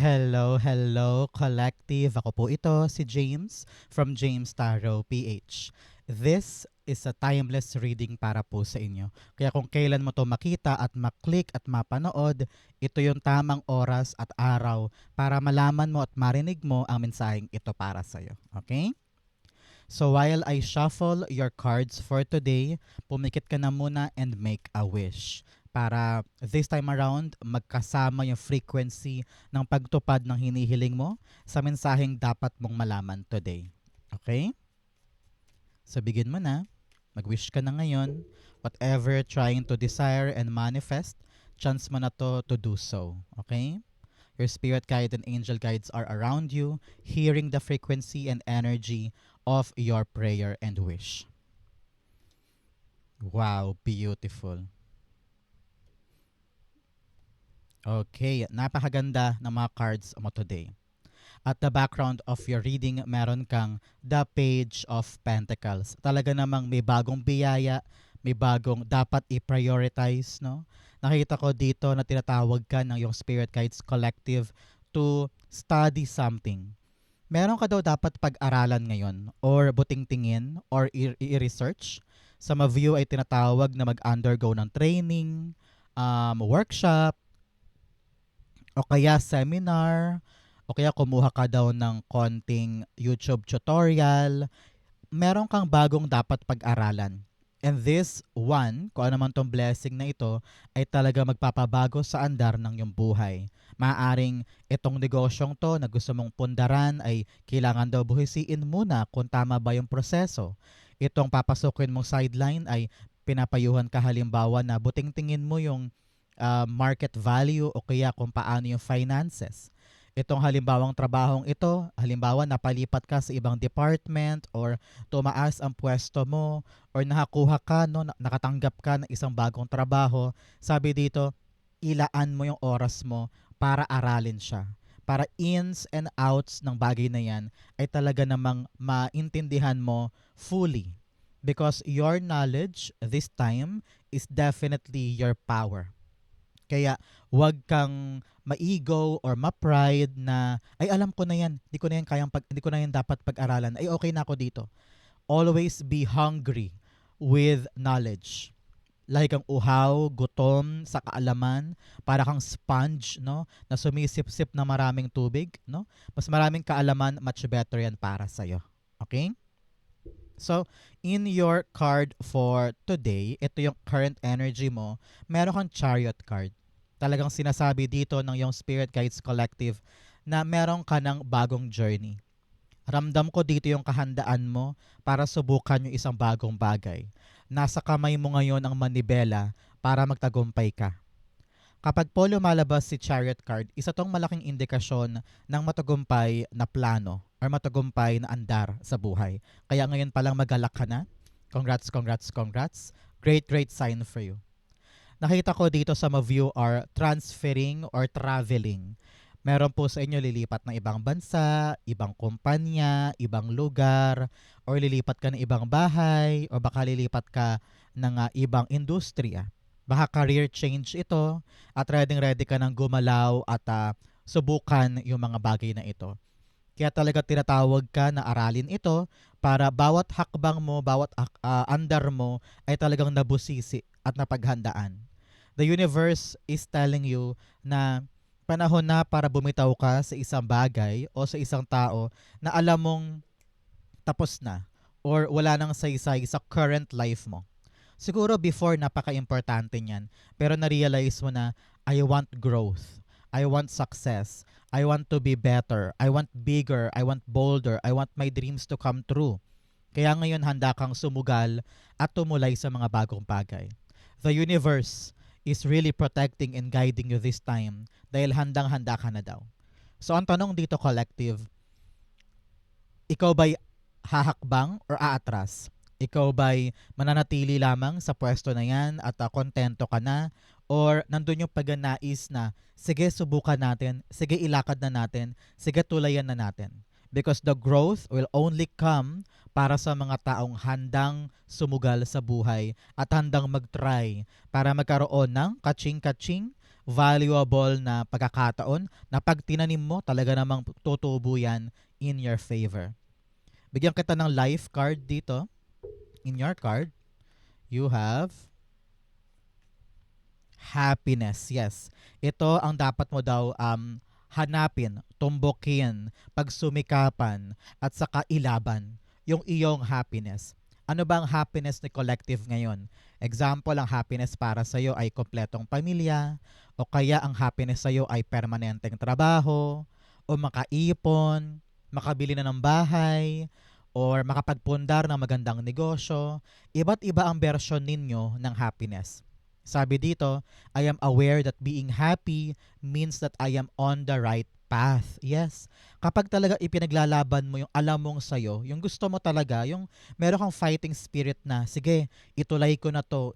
Hello, hello, collective. Ako po ito, si James from James Tarot PH. This is a timeless reading para po sa inyo. Kaya kung kailan mo to makita at maklik at mapanood, ito yung tamang oras at araw para malaman mo at marinig mo ang mensaheng ito para sa'yo. Okay? So while I shuffle your cards for today, pumikit ka na muna and make a wish. Para this time around, magkasama yung frequency ng pagtupad ng hinihiling mo sa mensaheng dapat mong malaman today. Okay? So begin mo na. Mag-wish ka na ngayon. Whatever you're trying to desire and manifest, chance mo na to do so. Okay? Your spirit guide and angel guides are around you, hearing the frequency and energy of your prayer and wish. Wow, beautiful. Okay, napakaganda ng mga cards mo today. At the background of your reading, meron kang the Page of Pentacles. Talaga namang may bagong biyaya, may bagong dapat i-prioritize, no? Nakita ko dito na tinatawag ka ng yung Spirit Guides Collective to study something. Meron ka daw dapat pag-aralan ngayon or buting-tingin or i-research. Some of you ay tinatawag na mag-undergo ng training, workshop, o kaya seminar, o kaya kumuha ka daw ng konting YouTube tutorial. Meron kang bagong dapat pag-aralan. And this one, kung ano man tong blessing na ito, ay talaga magpapabago sa andar ng iyong buhay. Maaring itong negosyong to na gusto mong pundaran ay kailangan daw buhisiin muna kung tama ba yung proseso. Itong papasukin mong sideline ay pinapayuhan ka halimbawa na buting tingin mo yung market value o kaya kung paano yung finances. Itong halimbawang trabahong ito, halimbawa napalipat ka sa ibang department or tumaas ang pwesto mo or nakakuha ka, no, nakatanggap ka ng isang bagong trabaho, sabi dito, ilaan mo yung oras mo para aralin siya. Para ins and outs ng bagay na yan ay talaga namang maintindihan mo fully. Because your knowledge this time is definitely your power. Kaya wag kang ma-ego or ma-pride na ay alam ko na yan, hindi ko na yan dapat pag-aralan. Ay okay na ako dito. Always be hungry with knowledge. Like kang uhaw, gutom sa kaalaman, para kang sponge, no, na sumisip-sip na maraming tubig, no? Mas maraming kaalaman, much better yan para sa iyo. Okay? So, in your card for today, ito yung current energy mo, meron kang Chariot card. Talagang sinasabi dito ng yung Spirit Guides Collective na meron ka ng bagong journey. Ramdam ko dito yung kahandaan mo para subukan yung isang bagong bagay. Nasa kamay mo ngayon ang manibela para magtagumpay ka. Kapag po lumalabas si Chariot card, isa tong malaking indikasyon ng matagumpay na plano or matagumpay na andar sa buhay. Kaya ngayon palang magalak ka na. Congrats, congrats, congrats. Great, great sign for you. Nakita ko dito some of you are transferring or traveling. Meron po sa inyo lilipat ng ibang bansa, ibang kumpanya, ibang lugar, or lilipat ka ng ibang bahay, o baka lilipat ka ng ibang industriya. Baka career change ito at ready ka ng gumalaw at subukan yung mga bagay na ito. Kaya talaga tinatawag ka na aralin ito para bawat hakbang mo, bawat andar mo ay talagang nabusisi at napaghandaan. The universe is telling you na panahon na para bumitaw ka sa isang bagay o sa isang tao na alam mong tapos na or wala nang saysay sa current life mo. Siguro before napaka-importante niyan, pero na-realize mo na I want growth, I want success, I want to be better, I want bigger, I want bolder, I want my dreams to come true. Kaya ngayon handa kang sumugal at tumulay sa mga bagong bagay. The universe is really protecting and guiding you this time dahil handang-handa ka na daw. So ang tanong dito collective, ikaw ba'y hahakbang or aatras? Ikaw ba'y mananatili lamang sa pwesto na yan at kontento ka na? Or nandun yung pagnanais na, sige subukan natin, sige ilakad na natin, sige tulayan na natin. Because the growth will only come para sa mga taong handang sumugal sa buhay at handang mag-try para magkaroon ng kaching-kaching valuable na pagkakataon na pag tinanim mo, talaga namang tutubo yan in your favor. Bigyan kita ng life card dito. In your card, you have happiness. Yes. Ito ang dapat mo daw hanapin, tumbukin, pagsumikapan, at saka ilaban yung iyong happiness. Ano ba ang happiness ni collective ngayon? Example, ang happiness para sa iyo ay kompletong pamilya, o kaya ang happiness sa iyo ay permanenteng trabaho, o makaipon, makabili na ng bahay, or makapagpundar ng magandang negosyo. Iba't iba ang version ninyo ng happiness. Sabi dito, I am aware that being happy means that I am on the right path. Yes. Kapag talaga ipinaglalaban mo yung alam mong sayo, yung gusto mo talaga, yung meron kang fighting spirit na, sige, itulay ko na to,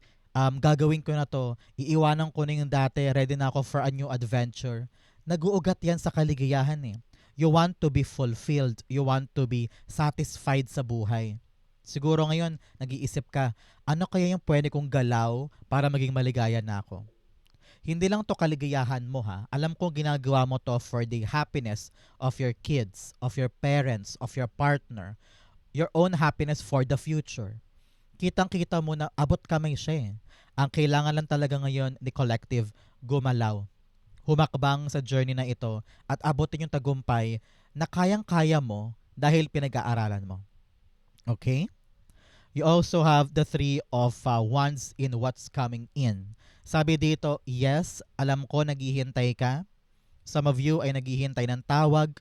gagawin ko na to, iiwanan ko na yung dati, ready na ako for a new adventure. Nag-uugat yan sa kaligayahan eh. You want to be fulfilled. You want to be satisfied sa buhay. Siguro ngayon, nag-iisip ka, ano kaya yung pwede kong galaw para maging maligaya na ako? Hindi lang to kaligayahan mo ha. Alam ko ginagawa mo to for the happiness of your kids, of your parents, of your partner, your own happiness for the future. Kitang-kita mo na abot kamay siya eh. Ang kailangan lang talaga ngayon ni collective, gumalaw. Humakbang sa journey na ito at abutin yung tagumpay na kayang-kaya mo dahil pinag-aaralan mo. Okay? You also have the three of wands in what's coming in. Sabi dito, yes, alam ko naghihintay ka. Some of you ay naghihintay ng tawag,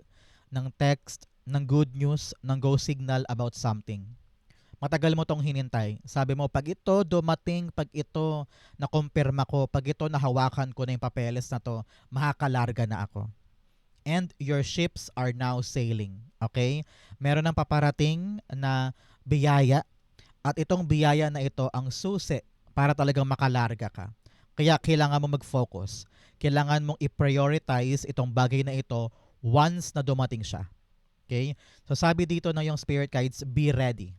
ng text, ng good news, ng go signal about something. Matagal mo tong hinintay. Sabi mo, pag ito dumating, pag ito nakumpirma ko, pag ito nahawakan ko na yung papeles na to, makakalarga na ako. And your ships are now sailing. Okay? Meron ng paparating na biyaya. At itong biyaya na ito ang susi para talagang makalarga ka. Kaya kailangan mo mag-focus. Kailangan mong i-prioritize itong bagay na ito once na dumating siya. Okay? So sabi dito na yung spirit guides, be ready.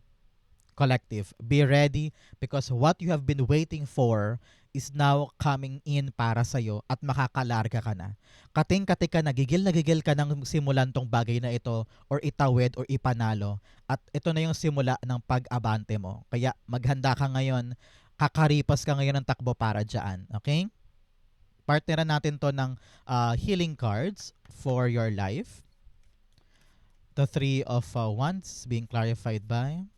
Collective, be ready because what you have been waiting for is now coming in para sa'yo at makakalarga ka na. Kating-kati ka, nagigil ka ng simulan tong bagay na ito or itawid or ipanalo. At ito na yung simula ng pag-abante mo. Kaya maghanda ka ngayon, kakaripas ka ngayon ng takbo para dyan. Okay? Partneran natin to ng healing cards for your life. The three of wands being clarified by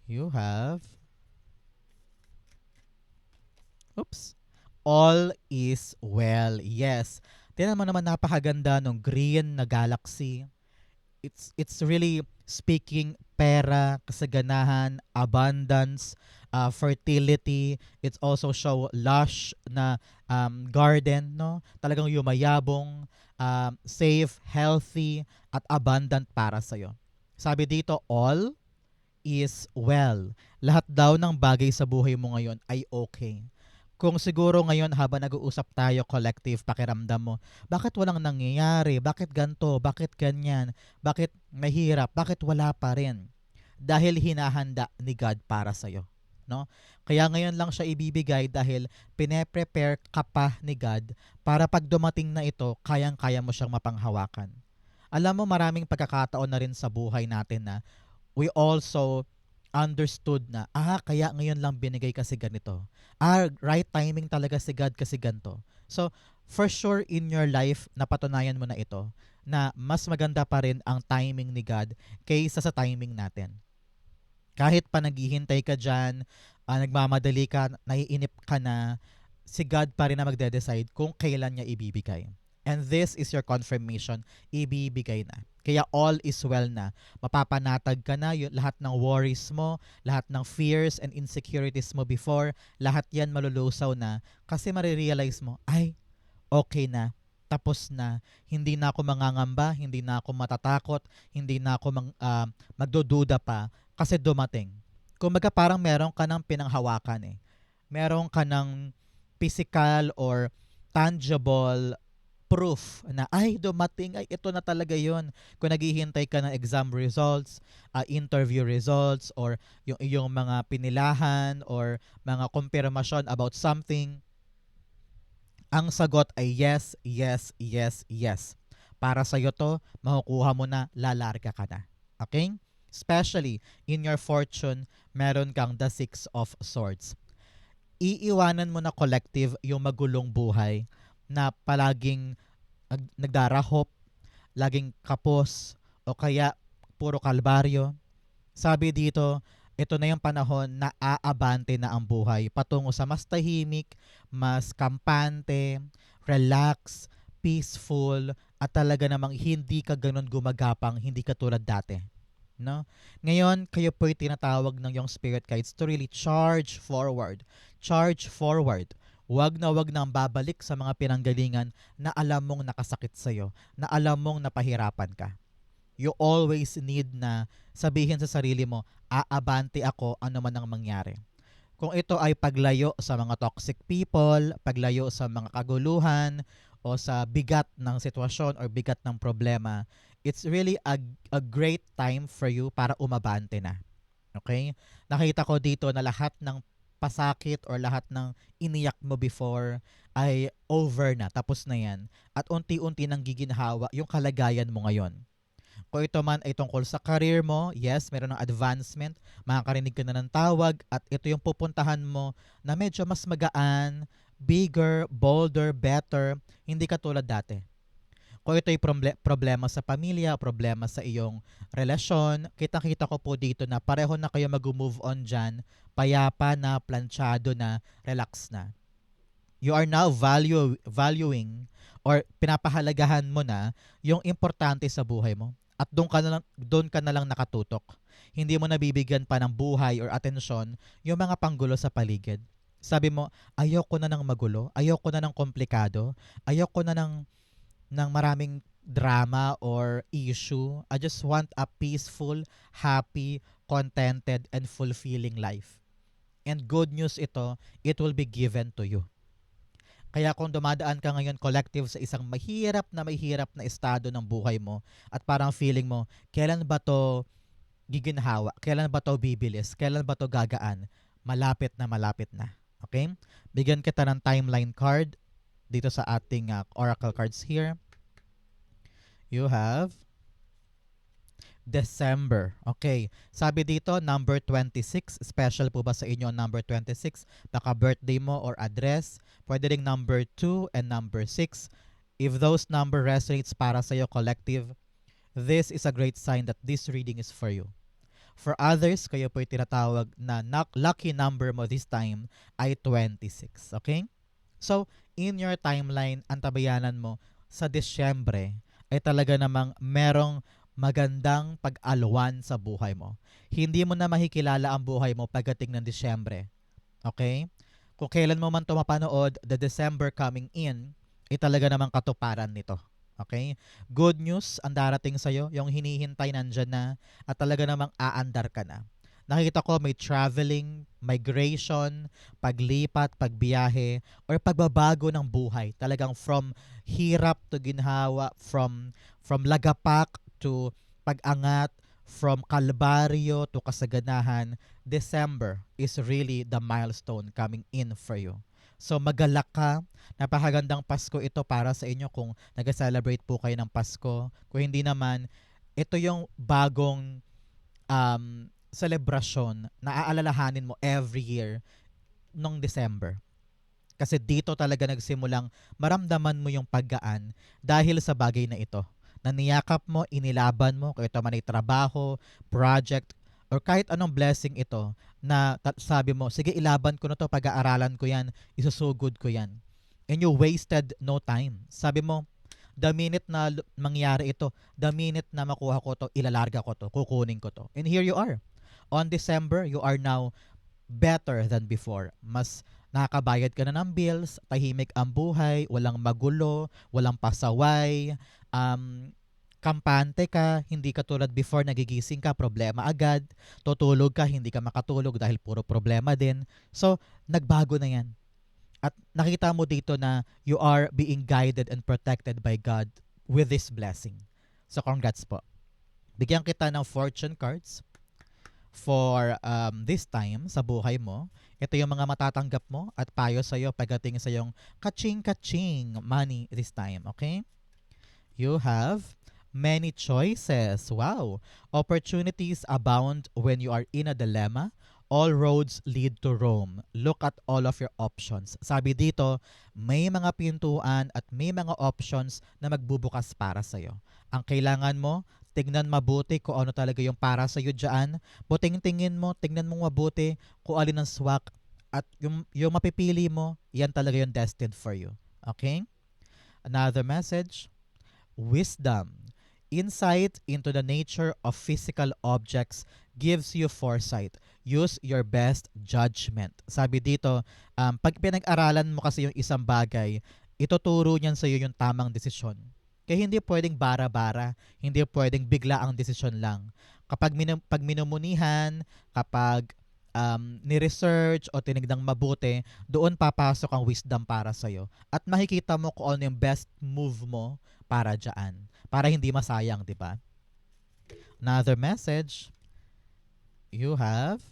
you have all is well. Yes. Tingnan mo naman, napakaganda ng green na galaxy. It's really speaking pera, kasaganahan, abundance, fertility. It's also show lush na garden, no? Talagang yumayabong, safe, healthy, at abundant para sa'yo. Sabi dito, all is well. Lahat daw ng bagay sa buhay mo ngayon ay okay. Kung siguro ngayon habang nag-uusap tayo, collective, pakiramdam mo, bakit walang nangyayari? Bakit ganto? Bakit ganyan? Bakit mahirap? Bakit wala pa rin? Dahil hinahanda ni God para sa'yo. No? Kaya ngayon lang siya ibibigay dahil pine-prepare ka pa ni God para pag dumating na ito, kayang-kaya mo siyang mapanghawakan. Alam mo, maraming pagkakataon na rin sa buhay natin na we also understood na, kaya ngayon lang binigay kasi ganito. Right timing talaga si God kasi ganito. So, for sure in your life, napatunayan mo na ito, na mas maganda pa rin ang timing ni God kaysa sa timing natin. Kahit pa naghihintay ka dyan, nagmamadali ka, naiinip ka na, si God pa rin na magde-decide kung kailan niya ibibigay. And this is your confirmation, ibibigay na. Kaya all is well na. Mapapanatag ka na, lahat ng worries mo, lahat ng fears and insecurities mo before, lahat yan malulusaw na kasi marirealize mo, okay na, tapos na, hindi na ako mangangamba, hindi na ako matatakot, hindi na ako magdududa pa kasi dumating. Kumbaga parang meron ka ng pinanghawakan eh. Meron ka ng physical or tangible proof na dumating, ito na talaga yon. Kung naghihintay ka ng exam results, interview results, or yung iyong mga pinilahan or mga confirmation about something, Ang sagot ay yes, yes, yes, yes. Para sa'yo to, makukuha mo na, lalarga ka na. Okay? Especially in your fortune, meron kang the Six of Swords. Iiwanan mo na collective yung magulong buhay na palaging nagdarahop, laging kapos, o kaya puro kalbaryo. Sabi dito, ito na yung panahon na aabante na ang buhay patungo sa mas tahimik, mas kampante, relax, peaceful, at talaga namang hindi ka ganun gumagapang, hindi ka tulad dati. No? Ngayon, kayo po'y tinatawag ng yung spirit guides to really charge forward. Charge forward. Wag nang babalik sa mga pinanggalingan na alam mong nakasakit sa'yo, na alam mong napahirapan ka. You always need na sabihin sa sarili mo, aabante ako ano man ang mangyari. Kung ito ay paglayo sa mga toxic people, paglayo sa mga kaguluhan, o sa bigat ng sitwasyon or bigat ng problema, it's really a great time for you para umabante na. Okay? Nakita ko dito na lahat ng pasakit or lahat ng iniyak mo before ay over na, tapos na yan. At unti-unti nang giginhawa yung kalagayan mo ngayon. Kung ito man ay tungkol sa career mo, yes, meron ng advancement, makakarinig ka na ng tawag, at ito yung pupuntahan mo na medyo mas magaan, bigger, bolder, better, hindi ka tulad dati. Kung ito ay problema sa pamilya, problema sa iyong relasyon, kita-kita ko po dito na pareho na kayo mag-move on dyan, payapa na, planchado na, relax na. You are now valuing or pinapahalagahan mo na yung importante sa buhay mo. At doon ka na lang nakatutok. Hindi mo nabibigyan pa ng buhay or atensyon yung mga panggulo sa paligid. Sabi mo, ayoko na ng magulo, ayoko na ng komplikado, ayoko na ng maraming drama or issue. I just want a peaceful, happy, contented, and fulfilling life. And good news ito, it will be given to you. Kaya kung dumadaan ka ngayon collective sa isang mahirap na estado ng buhay mo at parang feeling mo, kailan ba to giginhawa? Kailan ba to bibilis? Kailan ba to gagaan? Malapit na. Okay? Bigyan kita ng timeline card dito sa ating oracle cards here. You have December. Okay. Sabi dito, number 26. Special po ba sa inyo number 26? Baka birthday mo or address. Pwede ring number 2 and number 6. If those number resonates para sa iyo collective, this is a great sign that this reading is for you. For others, kayo po tinatawag na lucky number mo this time ay 26. Okay? So, in your timeline, antabayanan mo sa Disyembre ay talaga namang merong magandang pag-alwan sa buhay mo. Hindi mo na makikilala ang buhay mo pagdating ng Disyembre. Okay? Kung kailan mo man ito mapanood, the December coming in, ay talaga namang katuparan nito. Okay? Good news ang darating sa'yo, yung hinihintay nandyan na, at talaga namang aandar ka na. Nakikita ko may traveling, migration, paglipat, pagbiyahe, or pagbabago ng buhay. Talagang from hirap to ginhawa, from lagapak to pag-angat, from kalbaryo to kasaganahan. December is really the milestone coming in for you. So magalak ka. Napakagandang Pasko ito para sa inyo kung nag-celebrate po kayo ng Pasko. Kung hindi naman, ito yung bagong selebrasyon na aalalahanin mo every year nung December. Kasi dito talaga nagsimulang maramdaman mo yung paggaan dahil sa bagay na ito. Na niyakap mo, inilaban mo, kung ito man ay trabaho, project, or kahit anong blessing ito na sabi mo, sige ilaban ko na to, pag-aaralan ko yan, isusugod ko yan. And you wasted no time. Sabi mo, the minute na mangyari ito, the minute na makuha ko to, ilalarga ko to, kukunin ko to. And here you are. On December, you are now better than before. Mas nakakabayad ka na ng bills, tahimik ang buhay, walang magulo, walang pasaway, kampante ka, hindi ka tulad before, nagigising ka, problema agad, tutulog ka, hindi ka makatulog dahil puro problema din. So, nagbago na yan. At nakita mo dito na you are being guided and protected by God with this blessing. So, congrats po. Bigyan kita ng fortune cards for this time sa buhay mo. Ito yung mga matatanggap mo at payo sa'yo pagdating sa yung kaching-kaching money this time, okay? You have many choices. Wow. Opportunities abound when you are in a dilemma. All roads lead to Rome. Look at all of your options. Sabi dito, may mga pintuan at may mga options na magbubukas para sa'yo. Ang kailangan mo, tignan mabuti kung ano talaga yung para sa'yo dyan. Buting-tingin mo, tignan mo mabuti kung alin ang swak at yung mapipili mo, yan talaga yung destined for you. Okay? Another message. Wisdom. Insight into the nature of physical objects gives you foresight. Use your best judgment. Sabi dito, pag pinag-aralan mo kasi yung isang bagay, ituturo niyan sa iyo yung tamang desisyon. Kaya hindi pwedeng bara-bara, hindi pwedeng bigla ang desisyon lang. Kapag pag minumunihan, kapag ni-research o tinigdang mabuti, doon papasok ang wisdom para sa'yo. At makikita mo kung ano yung best move mo para dyan. Para hindi masayang, di ba? Another message, you have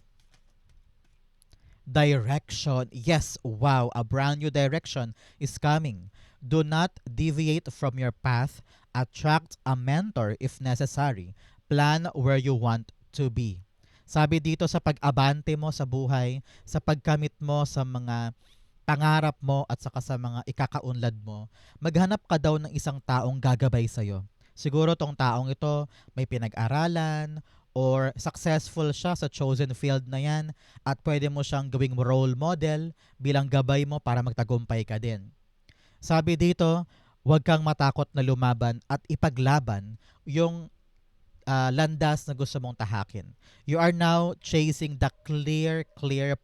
direction. Yes, wow, a brand new direction is coming. Do not deviate from your path. Attract a mentor if necessary. Plan where you want to be. Sabi dito sa pag-abante mo sa buhay, sa pagkamit mo sa mga pangarap mo at saka sa mga ikakaunlad mo, maghanap ka daw ng isang taong gagabay sa'yo. Siguro tong taong ito may pinag-aralan or successful siya sa chosen field na yan at pwede mo siyang gawing role model bilang gabay mo para magtagumpay ka din. Sabi dito, huwag kang matakot na lumaban at ipaglaban yung landas na gusto mong tahakin. You are now chasing the clear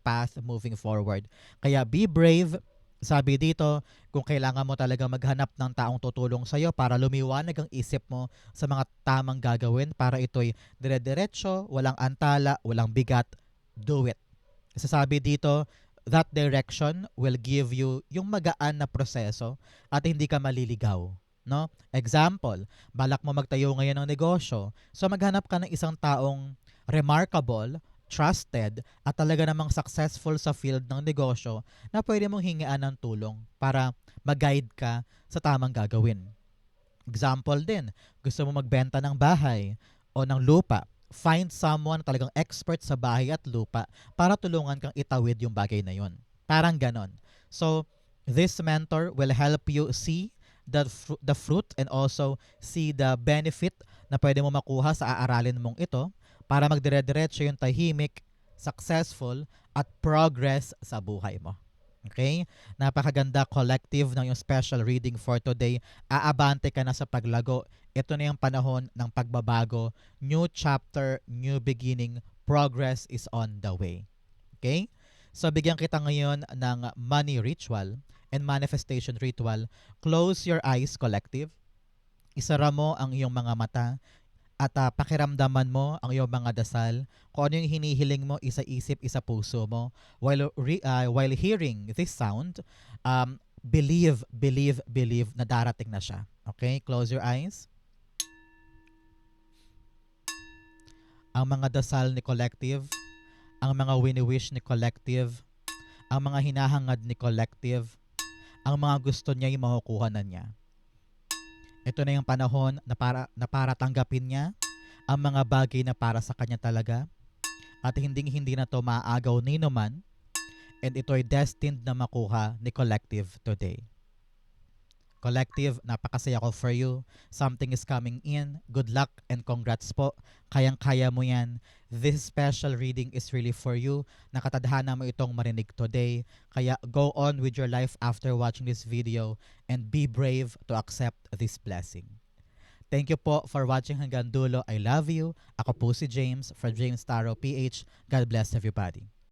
path moving forward. Kaya be brave. Sabi dito, kung kailangan mo talaga maghanap ng taong tutulong sa'yo para lumiwanag ang isip mo sa mga tamang gagawin para ito'y dire-diretso, walang antala, walang bigat, do it. Sasabi dito, that direction will give you yung magaan na proseso at hindi ka maliligaw. No? Example, balak mo magtayo ngayon ng negosyo. So maghanap ka ng isang taong remarkable, trusted, at talaga namang successful sa field ng negosyo na pwede mong hingian ng tulong para mag-guide ka sa tamang gagawin. Example din, gusto mo magbenta ng bahay o ng lupa. Find someone talagang expert sa bahay at lupa para tulungan kang itawid yung bagay na yun. Parang ganon. So, this mentor will help you see the fruit and also see the benefit na pwede mo makuha sa aaralin mong ito para magdire-diretso yung tahimik, successful, at progress sa buhay mo. Okay? Napakaganda collective ng yung special reading for today. Aabante ka na sa paglago. Ito na yung panahon ng pagbabago. New chapter, new beginning. Progress is on the way. Okay? So bigyan kita ngayon ng money ritual and manifestation ritual. Close your eyes, collective. Isara mo ang iyong mga mata at pakiramdaman mo ang iyong mga dasal. Kung ano yung hinihiling mo, isa isip, isa puso mo. While hearing this sound, believe na darating na siya. Okay? Close your eyes. Ang mga dasal ni collective, ang mga wini-wish ni collective, ang mga hinahangad ni collective, ang mga gusto niya yung makukuha na niya. Ito na yung panahon na para tanggapin niya ang mga bagay na para sa kanya talaga at hindi na to maaagaw ni naman and ito ay destined na makuha ni collective today. Collective, napakasaya ko for you. Something is coming in. Good luck and congrats po. Kayang-kaya mo yan. This special reading is really for you. Nakatadhana mo itong marinig today. Kaya go on with your life after watching this video and be brave to accept this blessing. Thank you po for watching hanggang dulo. I love you. Ako po si James from James Taro PH. God bless everybody.